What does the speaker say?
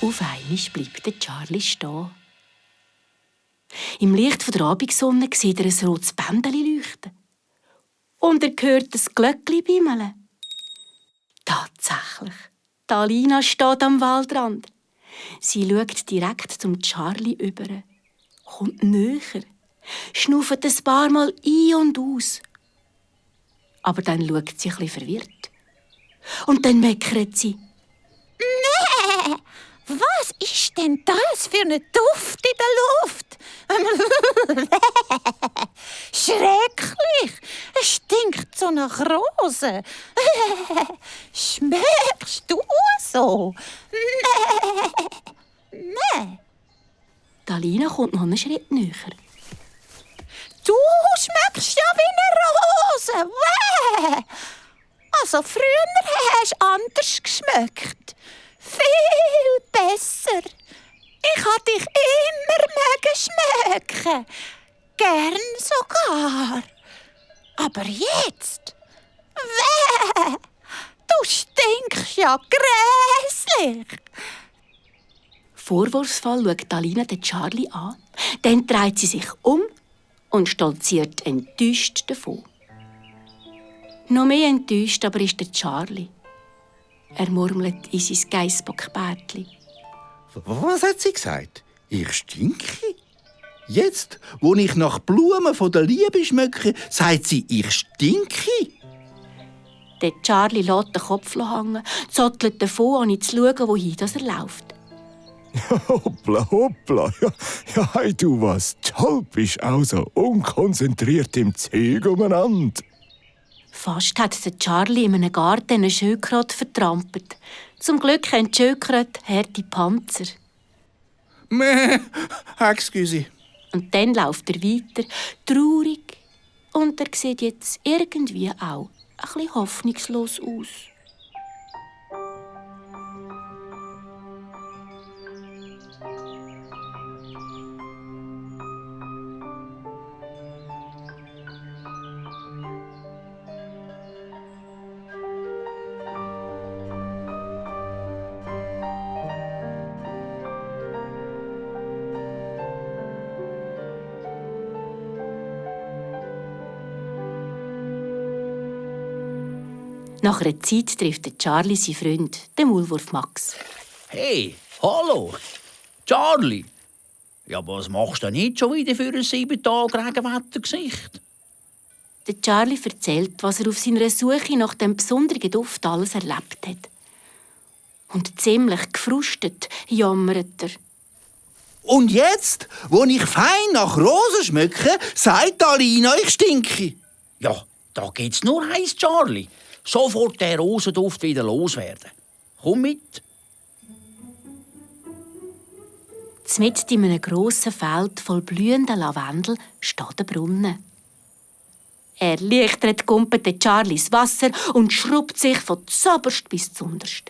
Auf einmal bleibt der Charlie stehen. Im Licht der Abendsonne sieht er ein rotes Bändeli leuchten. Und er hört das Glöckli bimmeln. Tatsächlich, die Alina steht am Waldrand. Sie schaut direkt zum Charlie über, kommt näher, schnauft ein paar Mal ein und aus. Aber dann schaut sie ein bisschen verwirrt. Und dann meckert sie. Nee, was ist denn das für ein Duft in der Luft? Schrecklich, es stinkt so nach Rosen. Schmeckst du so? Nee. Die Alina kommt noch einen Schritt näher. Du schmeckst ja wie eine Rose. Wäh. Also früher hast du anders geschmeckt. Viel besser. Ich habe dich immer schmecken. Gern sogar. Aber jetzt? Wäh. Du stinkst ja grässlich. Vorwurfsvoll schaut Alina den Charlie an. Dann dreht sie sich um und stolziert enttäuscht davon. Noch mehr enttäuscht aber ist der Charlie. Er murmelt in sein Geissbockbärtli. Was hat sie gesagt? Ich stinke? Jetzt, wo ich nach Blumen von der Liebe schmecke, sagt sie, ich stinke? Der Charlie lässt den Kopf hängen, zottelt davon, ohne zu schauen, wohin er läuft. Hoppla, hoppla. Ja, hey, du was toll bist, auch so unkonzentriert im Zeug umeinander. Fast hat der Charlie in einem Garten einen Schildkröte vertrampelt. Zum Glück haben die Schildkröte harte Panzer. Meh, excuse. Und dann läuft er weiter, traurig. Und er sieht jetzt irgendwie auch ein bisschen hoffnungslos aus. Nach einer Zeit trifft der Charlie seinen Freund, den Maulwurf Max. Hey, hallo, Charlie. Ja, was machst du denn nicht schon wieder für ein 7-Tage-Regenwettergesicht? Der Charlie erzählt, was er auf seiner Suche nach dem besonderen Duft alles erlebt hat. Und ziemlich gefrustet jammert er. Und jetzt, wo ich fein nach Rosen schmecke, sagt Alina, ich stinke. Ja, da gibt's nur eins, Charlie. Sofort den Rosenduft wieder loswerden. Komm mit. Mitten in einem grossen Feld voll blühenden Lavendel steht ein Brunnen. Erleichtert kumpelt Charlies Wasser und schrubbt sich von zuoberst bis zunderst.